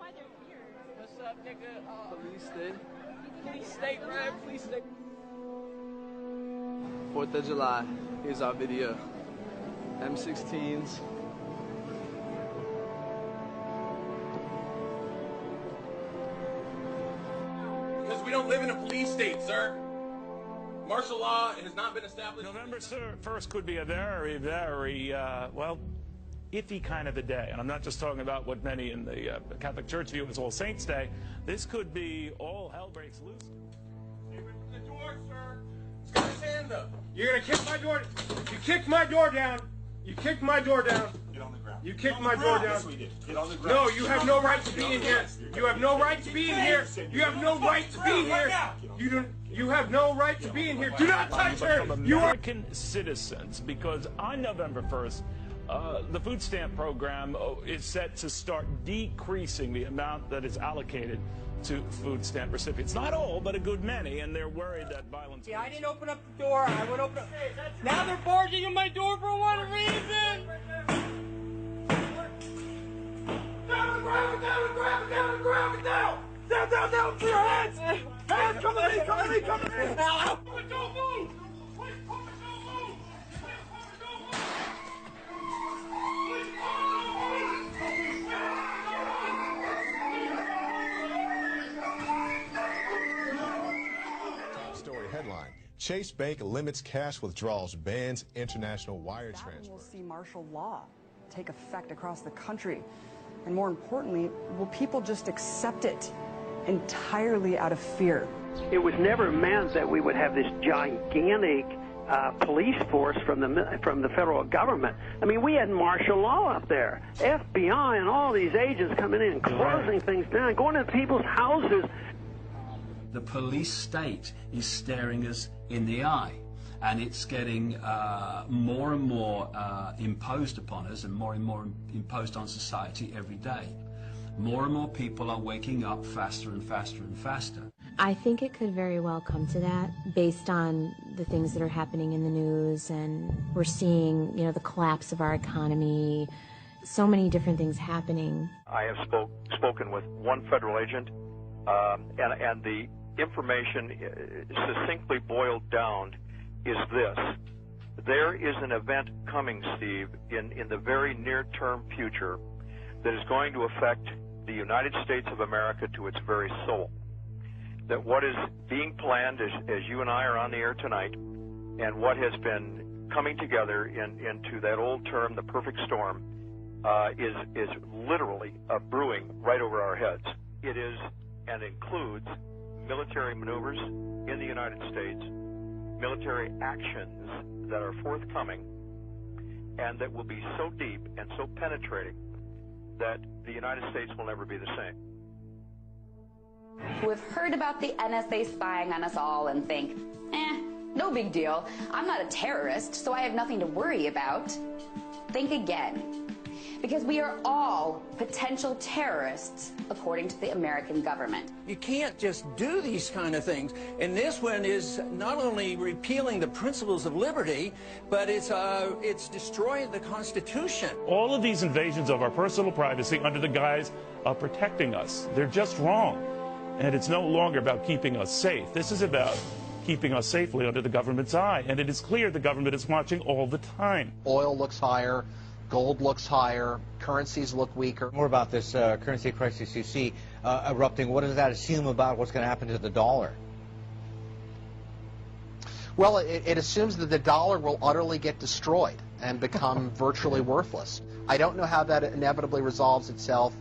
why they're here. What's up, nigga? Police state. Police state, right? Police state. 4th of July. Here's our video. M16s. Because we don't live in a police state, sir. Martial law has not been established. November 1st could be a very, very, well, iffy kind of a day. And I'm not just talking about what many in the Catholic Church view as All Saints' Day. This could be all hell breaks loose. The door, sir. It's got his hand up. You're going to kick my door. You kicked my door down. You kicked my door down. Get on the ground. You kicked my door down. Yes, we did. Get on the ground. No, you have no right to be in here. You have no right to be in here. You have no right to be here. You don't. You have no right to be in here. Do not touch her. You are American citizens, because on November 1st, the food stamp program is set to start decreasing the amount that is allocated to food stamp recipients. Not all, but a good many, and they're worried that violence... Yeah, I didn't open up the door. I would open up... Now they're barging in my door for one reason! down, grab it down, grab it down, grab it down! Down, down, down to your hands! Hands, come to me, come to me, come to me! Ow! Don't move! Don't move! Story headline: Chase Bank limits cash withdrawals, bans international wire transfers. We'll see martial law take effect across the country. And more importantly, will people just accept it entirely out of fear? It was never meant that we would have this gigantic police force from the federal government. I mean, we had martial law up there, FBI and all these agents coming in and closing things down, going to people's houses. The police state is staring us in the eye, and it's getting more and more imposed upon us and more imposed on society every day. More and more people are waking up faster and faster and faster. I think it could very well come to that based on the things that are happening in the news, and we're seeing, the collapse of our economy, so many different things happening. I have spoken with one federal agent, and the information succinctly boiled down is this. There is an event coming, Steve, in the very near-term future that is going to affect the United States of America to its very soul. That what is being planned, as you and I are on the air tonight, and what has been coming together into that old term, the perfect storm, is literally brewing right over our heads. It is and includes military maneuvers in the United States, military actions that are forthcoming, and that will be so deep and so penetrating that the United States will never be the same. We've heard about the NSA spying on us all and think, no big deal. I'm not a terrorist, so I have nothing to worry about. Think again. Because we are all potential terrorists, according to the American government. You can't just do these kind of things. And this one is not only repealing the principles of liberty, but it's destroying the Constitution. All of these invasions of our personal privacy under the guise of protecting us, they're just wrong. And it's no longer about keeping us safe. This is about keeping us safely under the government's eye. And it is clear the government is watching all the time. Oil looks higher. Gold looks higher, currencies look weaker. More about this currency crisis you see erupting. What does that assume about what's going to happen to the dollar? Well, it assumes that the dollar will utterly get destroyed and become virtually worthless. I don't know how that inevitably resolves itself.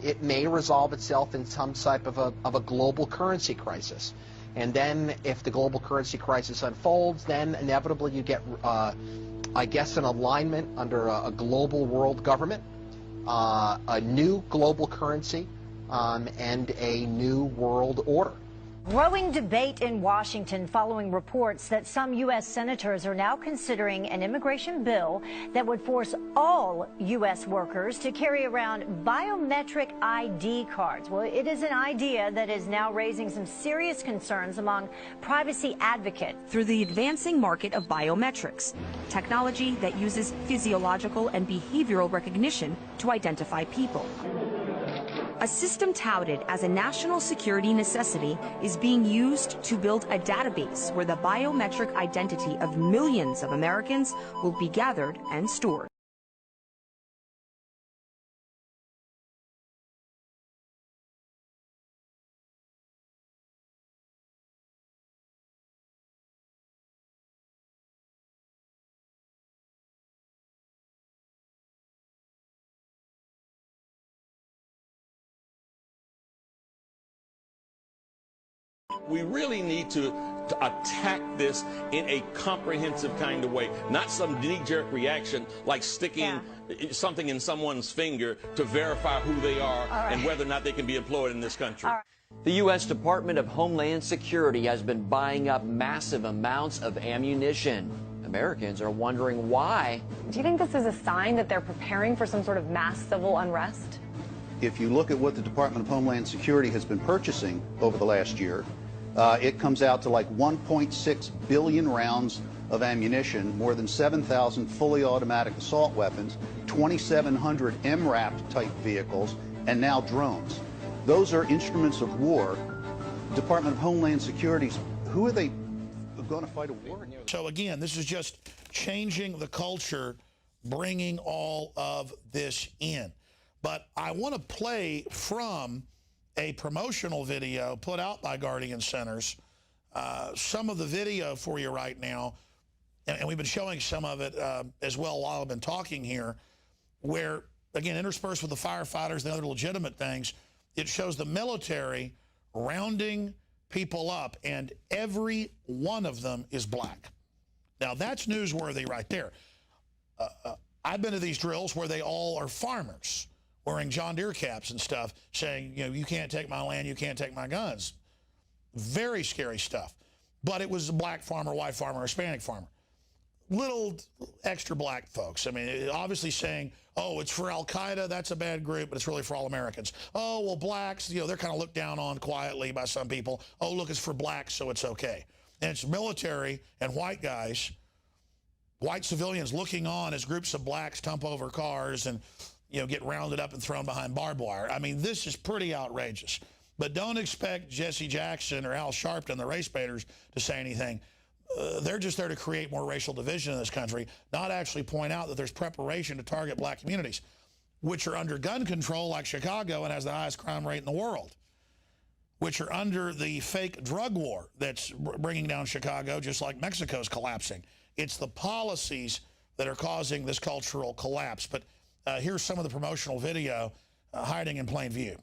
It may resolve itself in some type of a global currency crisis. And then if the global currency crisis unfolds, then inevitably you get I guess an alignment under a global world government, a new global currency, and a new world order. Growing debate in Washington following reports that some U.S. senators are now considering an immigration bill that would force all U.S. workers to carry around biometric ID cards. Well, it is an idea that is now raising some serious concerns among privacy advocates. Through the advancing market of biometrics, technology that uses physiological and behavioral recognition to identify people. A system touted as a national security necessity is being used to build a database where the biometric identity of millions of Americans will be gathered and stored. We really need to attack this in a comprehensive kind of way, not some knee-jerk reaction like sticking something in someone's finger to verify who they are and whether or not they can be employed in this country. The U.S. Department of Homeland Security has been buying up massive amounts of ammunition. Americans are wondering why. Do you think this is a sign that they're preparing for some sort of mass civil unrest? If you look at what the Department of Homeland Security has been purchasing over the last year, it comes out to like 1.6 billion rounds of ammunition, more than 7,000 fully automatic assault weapons, 2,700 MRAP type vehicles, and now drones. Those are instruments of war. Department of Homeland Security's, who are they going to fight a war against? So again, this is just changing the culture, bringing all of this in. But I want to play from a promotional video put out by Guardian Centers, some of the video for you right now, and we've been showing some of it as well while I've been talking here, where, again, interspersed with the firefighters and other legitimate things, it shows the military rounding people up, and every one of them is black. Now, that's newsworthy right there. I've been to these drills where they all are farmers, wearing John Deere caps and stuff, saying, you know, you can't take my land, you can't take my guns. Very scary stuff. But it was a black farmer, white farmer, Hispanic farmer. Little extra black folks. I mean, obviously saying, oh, it's for Al-Qaeda, that's a bad group, but it's really for all Americans. Oh, well, blacks, you know, they're kind of looked down on quietly by some people. Oh, look, it's for blacks, so it's okay. And it's military and white guys, white civilians looking on as groups of blacks tump over cars and, you know, get rounded up and thrown behind barbed wire. I mean, this is pretty outrageous. But don't expect Jesse Jackson or Al Sharpton, the race baiters, to say anything. They're just there to create more racial division in this country, not actually point out that there's preparation to target black communities, which are under gun control like Chicago and has the highest crime rate in the world, which are under the fake drug war that's bringing down Chicago, just like Mexico's collapsing. It's the policies that are causing this cultural collapse. But here's some of the promotional video hiding in plain view.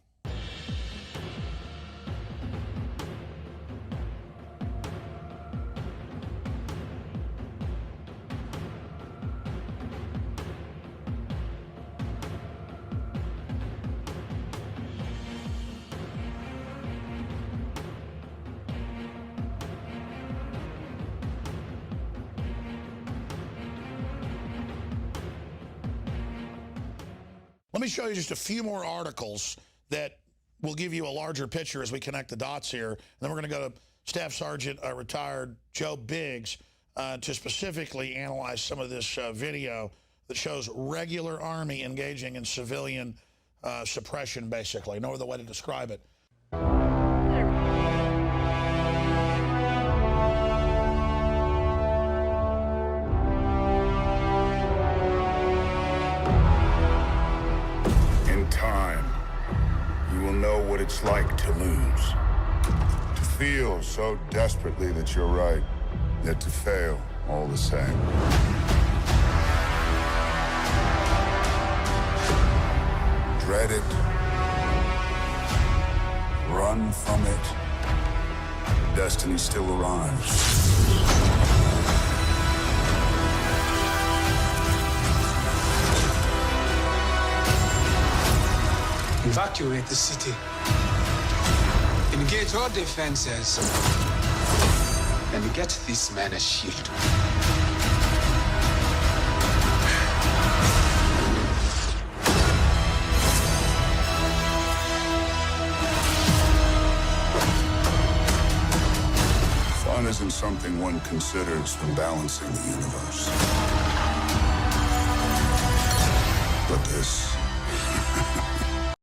Let me show you just a few more articles that will give you a larger picture as we connect the dots here. And then we're going to go to Staff Sergeant retired Joe Biggs to specifically analyze some of this video that shows regular Army engaging in civilian suppression, basically. No other way to describe it. What it's like to lose. To feel so desperately that you're right, yet to fail all the same. Dread it. Run from it. Destiny still arrives. Evacuate the city. Engage all defenses. And get this man a shield. Fun isn't something one considers when balancing the universe. But this